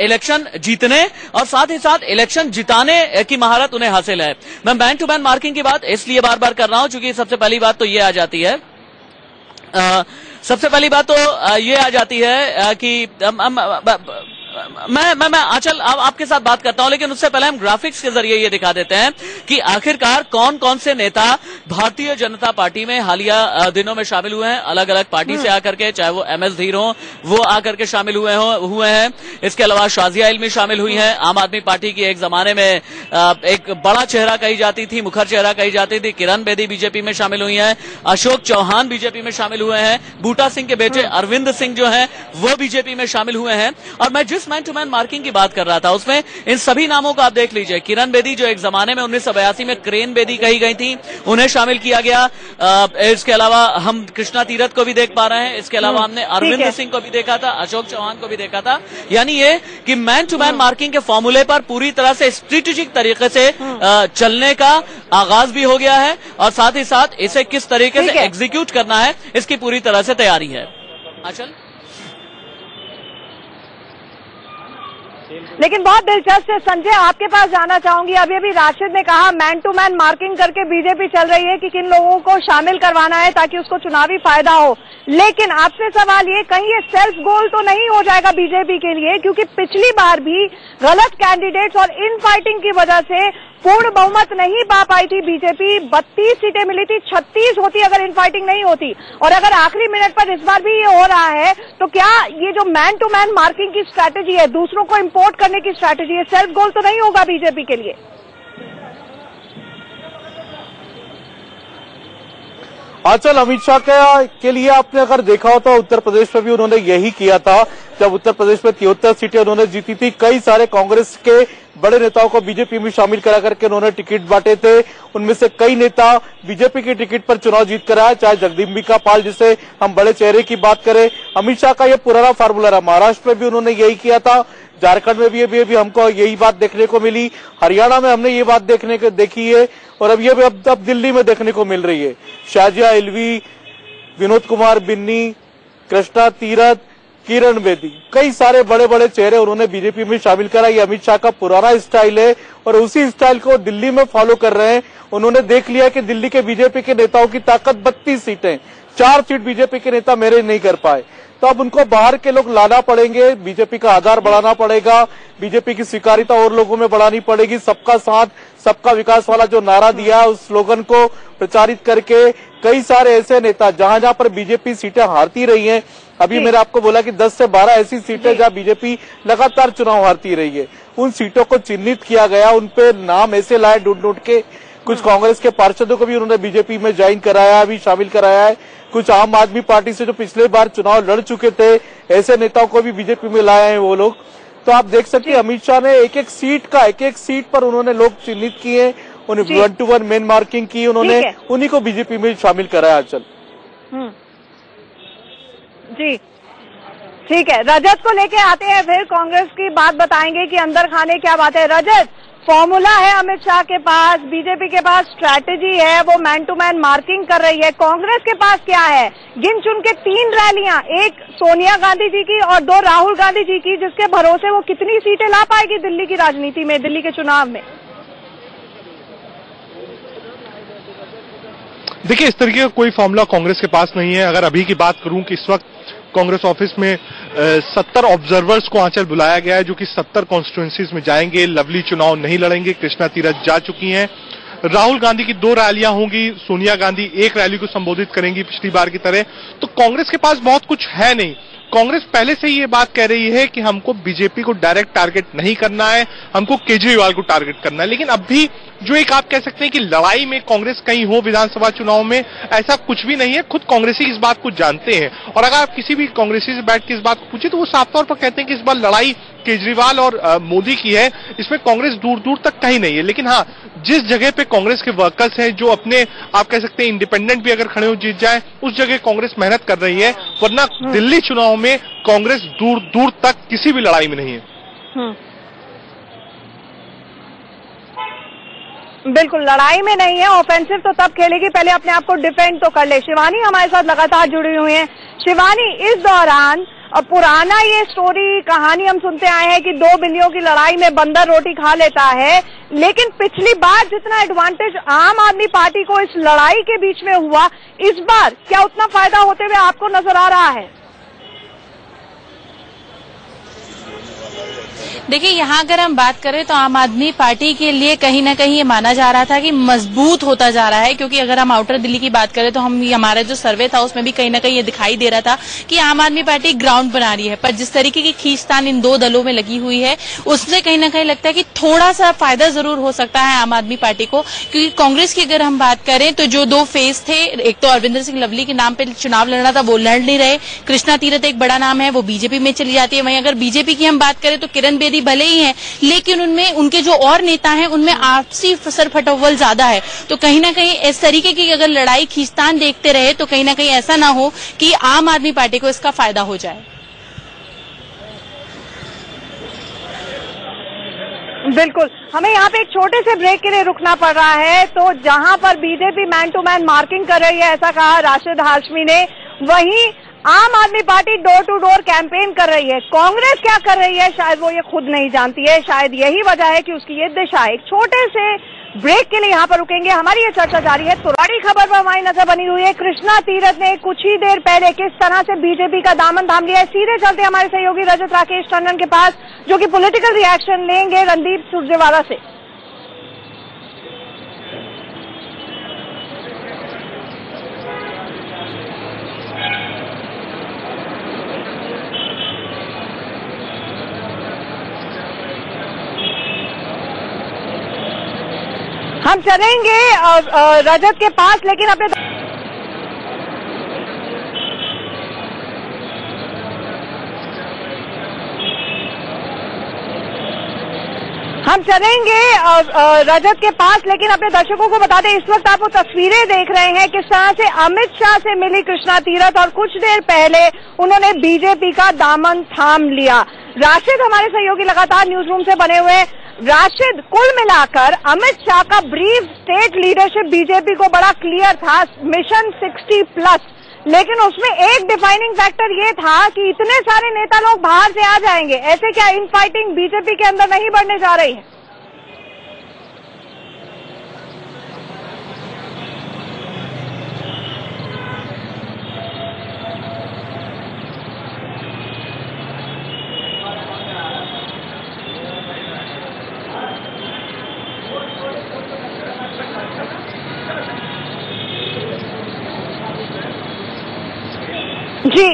S12: इलेक्शन जीतने और साथ ही साथ इलेक्शन जिताने की महारत उन्हें हासिल है। मैं मैन टू मैन मार्किंग की बात इसलिए बार बार कर रहा हूं क्योंकि सबसे पहली बात तो ये आ जाती है कि मैं आंचल आपके साथ बात करता हूं, लेकिन उससे पहले हम ग्राफिक्स के जरिए ये दिखा देते हैं कि आखिरकार कौन कौन से नेता भारतीय जनता पार्टी में हालिया दिनों में शामिल हुए हैं, अलग अलग पार्टी से आकर के, चाहे वो एमएस धीर हो, वो आकर के शामिल हुए हैं। इसके अलावा शाजिया इल्मी शामिल हुई हैं। आम आदमी पार्टी की एक जमाने में एक बड़ा चेहरा कही जाती थी, मुखर चेहरा कही जाती थी, किरण बेदी बीजेपी में शामिल हुई हैं। अशोक चौहान बीजेपी में शामिल हुए हैं। बूटा सिंह के बेटे अरविंद सिंह जो है वो बीजेपी में शामिल हुए हैं। और मैं जिस मैन टू मैन मार्किंग की बात कर रहा था उसमें इन सभी नामों को आप देख लीजिए। किरण बेदी जो एक जमाने में 1982 में क्रेन बेदी कही गई थी, उन्हें शामिल किया गया। इसके अलावा हम कृष्णा तीरथ को भी देख पा रहे हैं। इसके अलावा हमने अरविंद सिंह को भी देखा था, अशोक चौहान को भी देखा था। यानी ये कि मैन टू मैन मार्किंग के फॉर्मूले पर पूरी तरह से स्ट्रेटेजिक तरीके से चलने का आगाज भी हो गया है और साथ ही साथ इसे किस तरीके से एग्जीक्यूट करना है इसकी पूरी तरह से तैयारी है। आंचल,
S1: लेकिन बहुत दिलचस्प है संजय, आपके पास जाना चाहूंगी। अभी राशिद ने कहा मैन टू मैन मार्किंग करके बीजेपी चल रही है कि किन लोगों को शामिल करवाना है ताकि उसको चुनावी फायदा हो। लेकिन आपसे सवाल ये, कहीं ये सेल्फ गोल तो नहीं हो जाएगा बीजेपी के लिए? क्योंकि पिछली बार भी गलत कैंडिडेट्स और इन फाइटिंग की वजह से पूर्ण बहुमत नहीं पा पाई थी बीजेपी। 32 सीटें मिली थी, 36 होती अगर इन फाइटिंग नहीं होती। और अगर आखिरी मिनट पर इस बार भी ये हो रहा है तो क्या ये जो मैन टू मैन मार्किंग की स्ट्रैटेजी है, दूसरों को इंपोर्ट करने की स्ट्रैटेजी है, सेल्फ गोल तो नहीं होगा बीजेपी के लिए?
S2: आंचल, अमित शाह के लिए आपने अगर देखा हो तो उत्तर प्रदेश में भी उन्होंने यही किया था। जब उत्तर प्रदेश में 73 सीटें उन्होंने जीती थी, कई सारे कांग्रेस के बड़े नेताओं को बीजेपी में शामिल करा करके उन्होंने टिकट बांटे थे। उनमें से कई नेता बीजेपी की टिकट पर चुनाव जीत कर आए, चाहे जगदम्बिका पाल जिसे हम बड़े चेहरे की बात करें। अमित शाह का यह पुराना फार्मूला रहा। महाराष्ट्र में भी उन्होंने यही किया था, झारखंड में भी हमको यही बात देखने को मिली, हरियाणा में हमने ये बात देखी है और अब ये भी अब दिल्ली में देखने को मिल रही है। शाजिया इल्वी, विनोद कुमार बिन्नी, कृष्णा तीरथ, किरण बेदी, कई सारे बड़े बड़े चेहरे उन्होंने बीजेपी में शामिल करा। ये अमित शाह का पुराना स्टाइल है और उसी स्टाइल को दिल्ली में फॉलो कर रहे हैं। उन्होंने देख लिया कि दिल्ली के बीजेपी के नेताओं की ताकत 32 सीटें, 4 सीट बीजेपी के नेता मेरे नहीं कर पाए, तो अब उनको बाहर के लोग लाना पड़ेंगे, बीजेपी का आधार बढ़ाना पड़ेगा, बीजेपी की स्वीकारिता और लोगों में बढ़ानी पड़ेगी। सबका साथ सबका विकास वाला जो नारा दिया उस स्लोगन को प्रचारित करके कई सारे ऐसे नेता जहां जहां पर बीजेपी सीटें हारती रही हैं, अभी मैंने आपको बोला कि 10 से 12 ऐसी सीटें जहां बीजेपी लगातार चुनाव हारती रही है, उन सीटों को चिन्हित किया गया, उन पे नाम ऐसे लाए ढूंढ के। कुछ कांग्रेस के पार्षदों को भी उन्होंने बीजेपी में ज्वाइन कराया, अभी शामिल कराया है। कुछ आम आदमी पार्टी से जो पिछले बार चुनाव लड़ चुके थे, ऐसे नेताओं को भी बीजेपी में लाए हैं वो लोग। तो आप देख सकते हैं अमित शाह ने एक एक सीट पर उन्होंने लोग चिन्हित किए, उन्हें 1 to 1 मेन मार्किंग की, उन्होंने उन्हीं को बीजेपी में शामिल कराया। चल
S1: जी, ठीक है, रजत को लेके आते हैं, फिर कांग्रेस की बात बताएंगे कि अंदर खाने क्या बात है। रजत, फॉर्मूला है अमित शाह के पास, बीजेपी के पास स्ट्रैटेजी है, वो मैन टू मैन मार्किंग कर रही है। कांग्रेस के पास क्या है? गिन चुन के 3 रैलियां, एक सोनिया गांधी जी की और 2 राहुल गांधी जी की, जिसके भरोसे वो कितनी सीटें ला पाएगी दिल्ली की राजनीति में, दिल्ली के चुनाव में?
S5: देखिए, इस तरीके का कोई फॉर्मूला कांग्रेस के पास नहीं है। अगर अभी की बात करूं कि इस वक्त कांग्रेस ऑफिस में 70 ऑब्जर्वर्स को आंचल बुलाया गया है जो कि 70 कॉन्स्टिट्यूएंसीज में जाएंगे। लवली चुनाव नहीं लड़ेंगे, कृष्णा तीरथ जा चुकी हैं। राहुल गांधी की 2 रैलियां होंगी, सोनिया गांधी 1 रैली को संबोधित करेंगी पिछली बार की तरह। तो कांग्रेस के पास बहुत कुछ है नहीं। कांग्रेस पहले से ही ये बात कह रही है कि हमको बीजेपी को डायरेक्ट टारगेट नहीं करना है, हमको केजरीवाल को टारगेट करना है। लेकिन अब भी जो एक आप कह सकते हैं कि लड़ाई में कांग्रेस कहीं हो विधानसभा चुनाव में, ऐसा कुछ भी नहीं है। खुद कांग्रेसी इस बात को जानते हैं और अगर आप किसी भी कांग्रेसी से बैठ के इस बात को पूछे तो वो साफ तौर पर कहते हैं कि इस बार लड़ाई केजरीवाल और मोदी की है, इसमें कांग्रेस दूर दूर तक कहीं नहीं है। लेकिन हाँ, जिस जगह पे कांग्रेस के वर्कर्स हैं जो अपने आप कह सकते हैं इंडिपेंडेंट भी अगर खड़े हो जीत जाए, उस जगह कांग्रेस मेहनत कर रही है, वरना दिल्ली चुनाव में कांग्रेस दूर दूर तक किसी भी लड़ाई में नहीं है।
S1: बिल्कुल लड़ाई में नहीं है। ऑफेंसिव तो तब खेलेगी, पहले अपने आप को डिफेंड तो कर ले। शिवानी हमारे साथ लगातार जुड़ी हुई हैं। शिवानी, इस दौरान पुराना ये स्टोरी कहानी हम सुनते आए हैं कि 2 बिल्लियों की लड़ाई में बंदर रोटी खा लेता है, लेकिन पिछली बार जितना एडवांटेज आम आदमी पार्टी को इस लड़ाई के बीच में हुआ, इस बार क्या उतना फायदा होते हुए आपको नजर आ रहा है?
S13: देखिए, यहाँ अगर हम बात करें तो आम आदमी पार्टी के लिए कहीं ना कहीं ये माना जा रहा था कि मजबूत होता जा रहा है, क्योंकि अगर हम आउटर दिल्ली की बात करें तो हमारा जो सर्वे था उसमें भी कहीं ना कहीं ये दिखाई दे रहा था कि आम आदमी पार्टी ग्राउंड बना रही है। पर जिस तरीके की खींचतान इन 2 दलों में लगी हुई है, उससे कहीं ना कहीं लगता है कि थोड़ा सा फायदा जरूर हो सकता है आम आदमी पार्टी को। क्योंकि कांग्रेस की अगर हम बात करें तो जो 2 फेज थे, एक तो अरविंदर सिंह लवली के नाम पे चुनाव लड़ना था, वो लड़ नहीं रहे। कृष्णा तीरथ एक बड़ा नाम है, वो बीजेपी में चली जाती है। वहीं अगर बीजेपी की हम बात करें तो किरण बेदी भले ही है, लेकिन उनमें उनके जो और नेता हैं उनमें आपसी सर फटोवल ज्यादा है। तो कहीं ना कहीं इस तरीके की अगर लड़ाई खींचतान देखते रहे तो कहीं ना कहीं ऐसा ना हो कि आम आदमी पार्टी को इसका फायदा हो जाए।
S1: बिल्कुल, हमें यहाँ पे एक छोटे से ब्रेक के लिए रुकना पड़ रहा है। तो जहां पर BJP man to man marking कर रही है, ऐसा कहा राशिद हाशमी ने, वहीं Aam Aadmi Party door to door campaign कर रही है। कांग्रेस क्या कर रही है शायद वो ये खुद नहीं जानती है। शायद यही वजह है कि उसकी ये दिशा है। एक छोटे से ब्रेक के लिए यहाँ पर रुकेंगे, हमारी ये चर्चा जारी है। तो बड़ी खबर पर हमारी नजर बनी हुई है। कृष्णा तीरथ ने कुछ ही देर पहले किस तरह से बीजेपी का दामन थाम लिया है। सीधे चलते हमारे सहयोगी रजत राकेश टंडन के पास, जो कि पॉलिटिकल रिएक्शन लेंगे रणदीप सुरजेवाला से। हम चलेंगे रजत के पास, लेकिन अपने रजत के पास, लेकिन अपने दर्शकों को बता दें, इस वक्त आप वो तस्वीरें देख रहे हैं किस तरह से अमित शाह से मिली कृष्णा तीरथ और कुछ देर पहले उन्होंने बीजेपी का दामन थाम लिया। राशिद हमारे सहयोगी लगातार न्यूज रूम से बने हुए हैं। राशिद, कुल मिलाकर अमित शाह का ब्रीफ स्टेट लीडरशिप बीजेपी को बड़ा क्लियर था, मिशन 60+, लेकिन उसमें एक डिफाइनिंग फैक्टर ये था कि इतने सारे नेता लोग बाहर से आ जाएंगे। ऐसे क्या इनफाइटिंग बीजेपी के अंदर नहीं बढ़ने जा रही है? जी,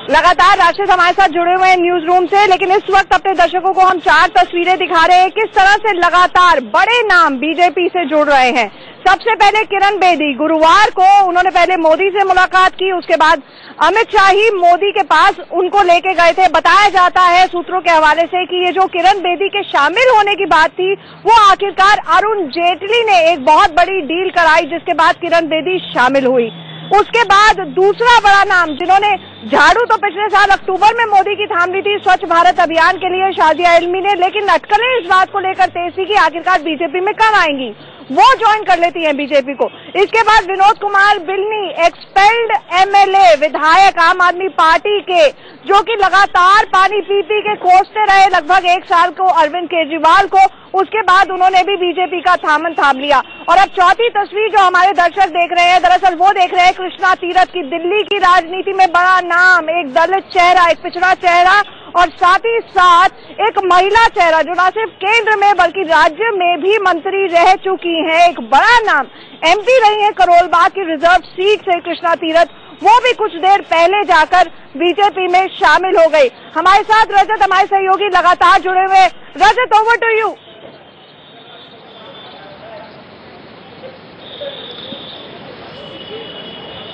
S1: लगातार राशिद हमारे साथ जुड़े हुए हैं न्यूज रूम से, लेकिन इस वक्त अपने दर्शकों को हम 4 तस्वीरें दिखा रहे हैं किस तरह से लगातार बड़े नाम बीजेपी से जुड़ रहे हैं। सबसे पहले किरण बेदी, गुरुवार को उन्होंने पहले मोदी से मुलाकात की, उसके बाद अमित शाह ही मोदी के पास उनको लेके गए थे। बताया जाता है सूत्रों के हवाले से कि ये जो किरण बेदी के शामिल होने की बात थी, वो आखिरकार अरुण जेटली ने एक बहुत बड़ी डील कराई, जिसके बाद किरण बेदी शामिल हुई। उसके बाद दूसरा बड़ा नाम जिन्होंने झाड़ू तो पिछले साल अक्टूबर में मोदी की थाम ली थी स्वच्छ भारत अभियान के लिए, शाजिया इल्मी ने, लेकिन अटकलें इस बात को लेकर तेज थी कि आखिरकार बीजेपी में कब आएंगी, वो ज्वाइन कर लेती हैं बीजेपी को। इसके बाद विनोद कुमार बिल्नी, एक्सपेल्ड एमएलए, विधायक आम आदमी पार्टी के, जो कि लगातार पानी पी पी के कोसते रहे लगभग 1 साल को अरविंद केजरीवाल को, उसके बाद उन्होंने भी बीजेपी का थामन थाम लिया। और अब चौथी तस्वीर जो हमारे दर्शक देख रहे हैं, दरअसल वो देख रहे हैं कृष्णा तीरथ की दिल्ली की राजनीति में बड़ा नाम, एक दलित चेहरा, एक पिछड़ा चेहरा और साथ ही साथ एक महिला चेहरा जो न सिर्फ केंद्र में बल्कि राज्य में भी मंत्री रह चुकी हैं। एक बड़ा नाम, एमपी रही है करोलबाग की रिजर्व सीट से कृष्णा तीरथ, वो भी कुछ देर पहले जाकर बीजेपी में शामिल हो गई। हमारे साथ रजत, हमारे सहयोगी लगातार जुड़े हुए। रजत, ओवर टू यू।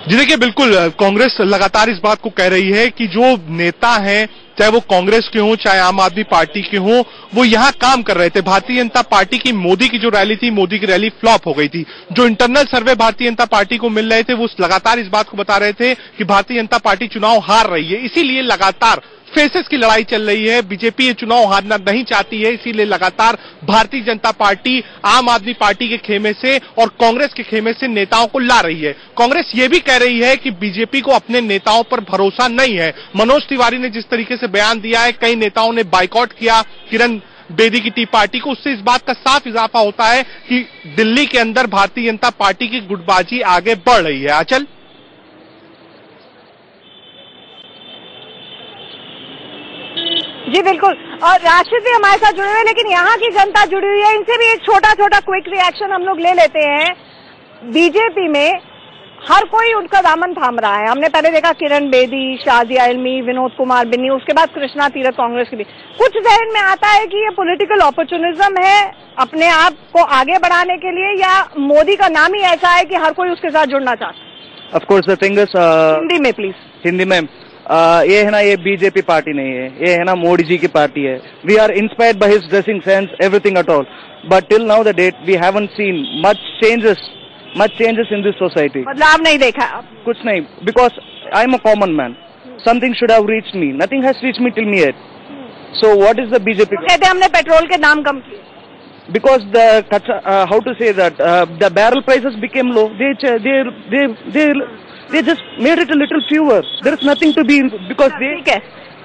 S5: जी देखिए, बिल्कुल कांग्रेस लगातार इस बात को कह रही है कि जो नेता हैं, चाहे वो कांग्रेस के हों चाहे आम आदमी पार्टी के हों, वो यहाँ काम कर रहे थे। भारतीय जनता पार्टी की मोदी की जो रैली थी, मोदी की रैली फ्लॉप हो गई थी। जो इंटरनल सर्वे भारतीय जनता पार्टी को मिल रहे थे, वो लगातार इस बात को बता रहे थे कि भारतीय जनता पार्टी चुनाव हार रही है। इसीलिए लगातार फेसेस की लड़ाई चल रही है। बीजेपी ये चुनाव हारना नहीं चाहती है, इसीलिए लगातार भारतीय जनता पार्टी आम आदमी पार्टी के खेमे से और कांग्रेस के खेमे से नेताओं को ला रही है। कांग्रेस ये भी कह रही है कि बीजेपी को अपने नेताओं पर भरोसा नहीं है। मनोज तिवारी ने जिस तरीके से बयान दिया है, कई नेताओं ने बाइकआउट किया किरण बेदी की टी पार्टी को, उससे इस बात का साफ इजाफा होता है कि दिल्ली के अंदर भारतीय जनता पार्टी की गुटबाजी आगे बढ़ रही है। आंचल,
S1: जी बिल्कुल, और राशिद भी हमारे साथ जुड़े हुए, लेकिन यहाँ की जनता जुड़ी हुई है, इनसे भी एक छोटा छोटा क्विक रिएक्शन हम लोग ले लेते हैं। बीजेपी में हर कोई उनका दामन थाम रहा है। हमने पहले देखा किरण बेदी, शाजिया इल्मी, विनोद कुमार बिन्नी, उसके बाद कृष्णा तीरथ कांग्रेस के भी। कुछ जहन में आता है कि ये पॉलिटिकल अपॉर्चुनिज्म है अपने आप को आगे बढ़ाने के लिए, या मोदी का नाम ही ऐसा है कि हर कोई उसके साथ जुड़ना चाहता है।
S14: Of course the thing is,
S1: Hindi में प्लीज।
S14: हिंदी में ये है ना, ये बीजेपी पार्टी नहीं है, ये है ना मोदी जी की पार्टी है। We are inspired by his dressing sense, everything at all, but till now the date we haven't seen much changes in this society.
S1: बदलाव नहीं देखा
S14: कुछ नहीं, because I am a common man, something should have reached me, nothing has reached me till me yet. So what is the BJP?
S1: कहते हमने petrol के दाम कम किए,
S14: because how to say that, the barrel prices became low. They just made it a little fewer. There is nothing to be, because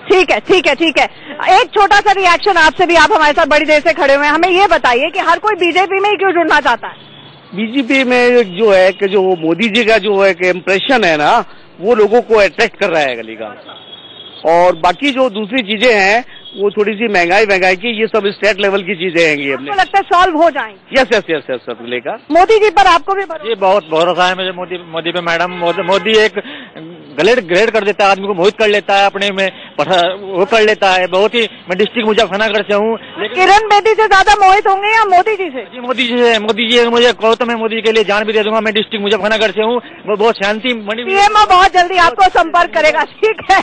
S1: ठीक है। एक छोटा सा रिएक्शन आपसे भी, आप हमारे साथ बड़ी देर से खड़े हुए हैं, हमें ये बताइए कि हर कोई बीजेपी में ही क्यों जुड़ना चाहता है?
S15: बीजेपी में जो है कि जो मोदी जी का जो है कि इम्प्रेशन है ना, वो लोगों को अट्रैक्ट कर रहा है गली का। और बाकी जो दूसरी चीजें हैं वो थोड़ी सी महंगाई की, ये सब स्टेट लेवल की चीजें हैं।
S1: आपको लगता है सॉल्व हो जाएंगे?
S15: यस सब लेगा।
S1: मोदी जी पर आपको भी भरोसा?
S16: ये बहुत भरोसा है मुझे मोदी पे मैडम। मोदी एक ग्रेड कर देता है, आदमी को मोहित कर लेता है, अपने में वो कर लेता है। बहुत ही, मैं डिस्ट्रिक्ट मुजफ्फरनगर से हूँ।
S1: किरण बेदी से ज्यादा मोहित होंगे या मोदी जी से?
S16: जी मोदी जी मुझे कहो तो मैं मोदी के लिए जान भी दे दूंगा। मैं डिस्ट्रिक्ट मुजफ्फरनगर से हूँ, वो बहुत शांति बनी।
S1: सीएमओ बहुत जल्दी आपको संपर्क करेगा, ठीक है?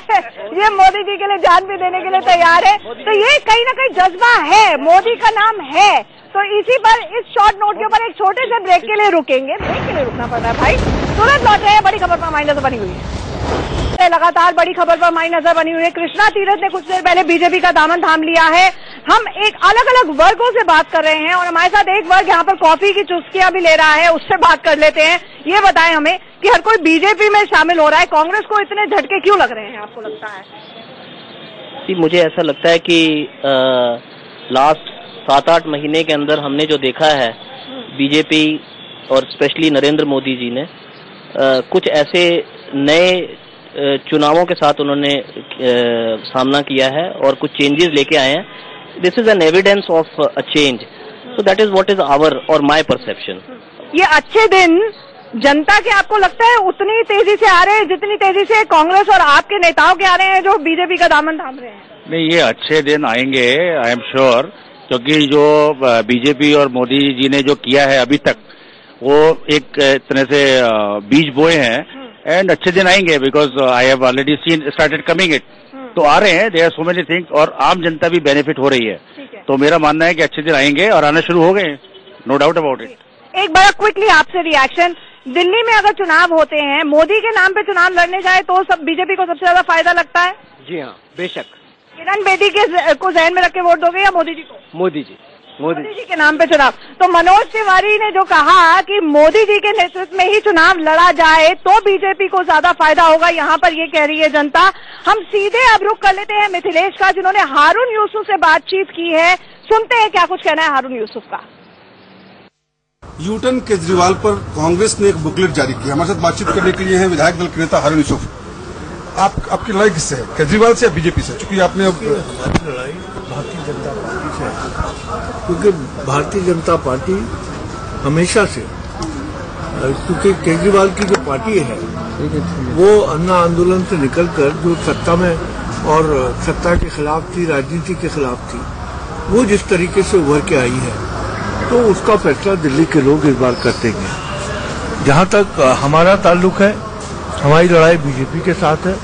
S1: ये मोदी जी के लिए जान भी देने के लिए तैयार है। तो ये कहीं ना कहीं जज्बा है, मोदी का नाम है। तो इसी पर, इस शॉर्ट नोट के ऊपर एक छोटे से ब्रेक के लिए रुकेंगे। ब्रेक के लिए रुकना पड़ रहा है भाई। तुरंत लौट रहे हैं, बड़ी खबर पर हमारी नजर बनी हुई है। लगातार बड़ी खबर पर हमारी नजर बनी हुई है। कृष्णा तीरथ ने कुछ देर पहले बीजेपी का दामन थाम लिया है। हम एक अलग अलग वर्गों से बात कर रहे हैं और हमारे साथ एक वर्ग यहाँ पर कॉफी की चुस्कियां भी ले रहा है, उससे बात कर लेते हैं। ये बताएं हमें कि हर कोई बीजेपी में शामिल हो रहा है, कांग्रेस को इतने झटके क्यों लग रहे हैं, आपको लगता है?
S8: मुझे ऐसा लगता है कि लास्ट 7-8 महीने के अंदर हमने जो देखा है, बीजेपी और स्पेशली नरेंद्र मोदी जी ने कुछ ऐसे नए चुनावों के साथ उन्होंने सामना किया है और कुछ चेंजेस लेके आए हैं। This is an evidence of a change, so that is what is our और माय परसेप्शन।
S1: ये अच्छे दिन जनता के आपको लगता है उतनी तेजी से आ रहे हैं जितनी तेजी से कांग्रेस और आपके नेताओं के आ रहे हैं जो बीजेपी का दामन थाम रहे हैं?
S17: नहीं, ये अच्छे दिन आएंगे, आई एम श्योर, क्योंकि जो बीजेपी और मोदी जी ने जो किया है अभी तक, वो एक तरह से बीज बोए हैं। एंड अच्छे दिन आएंगे, because I have already seen started coming it. तो आ रहे हैं, there are so many things, और आम जनता भी बेनिफिट हो रही है। तो मेरा मानना है कि अच्छे दिन आएंगे और आना शुरू हो गए, नो डाउट अबाउट इट।
S1: एक बड़ा क्विकली आपसे रिएक्शन, दिल्ली में अगर चुनाव होते हैं, मोदी के नाम पे चुनाव लड़ने जाए तो सब बीजेपी को सबसे ज्यादा फायदा लगता है?
S15: जी हाँ, बेशक।
S1: किरण बेदी को जहन में रख के वोट दोगे या मोदी जी को?
S15: मोदी जी
S1: के नाम पे चुनाव। तो मनोज तिवारी ने जो कहा कि मोदी जी के नेतृत्व में ही चुनाव लड़ा जाए तो बीजेपी को ज्यादा फायदा होगा, यहाँ पर ये कह रही है जनता। हम सीधे अब रुख कर लेते हैं मिथिलेश का, जिन्होंने हारून यूसुफ से बातचीत की है सुनते हैं क्या कुछ कहना है हारून यूसुफ का।
S18: यूटर्न केजरीवाल पर कांग्रेस ने एक बुकलेट जारी की। हमारे साथ बातचीत करने के लिए है विधायक दल के नेता हारून यूसुफ। आपकी लड़ाई किससे है, केजरीवाल से या बीजेपी से? क्योंकि आपने
S19: हमारी लड़ाई भारतीय जनता पार्टी से है, क्योंकि भारतीय जनता पार्टी हमेशा से, क्योंकि केजरीवाल की जो पार्टी है वो अन्ना आंदोलन से निकलकर जो सत्ता में और सत्ता के खिलाफ थी, राजनीति के खिलाफ थी, वो जिस तरीके से उभर के आई है तो उसका फैसला दिल्ली के लोग इस बार करते हैं। जहां तक हमारा ताल्लुक है, हमारी लड़ाई बीजेपी के साथ है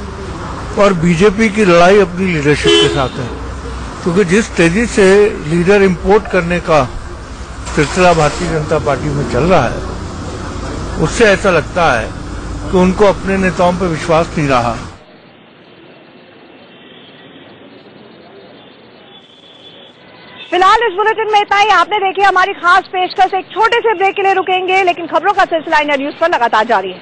S19: और बीजेपी की लड़ाई अपनी लीडरशिप के साथ है, क्योंकि जिस तेजी से लीडर इंपोर्ट करने का सिलसिला भारतीय जनता पार्टी में चल रहा है, उससे ऐसा लगता है कि उनको अपने नेताओं पर विश्वास नहीं रहा।
S1: फिलहाल इस बुलेटिन में इतना ही। आपने देखी हमारी खास पेशकश। एक छोटे से ब्रेक के लिए रुकेंगे, लेकिन खबरों का सिलसिला इंडिया न्यूज पर लगातार जारी है।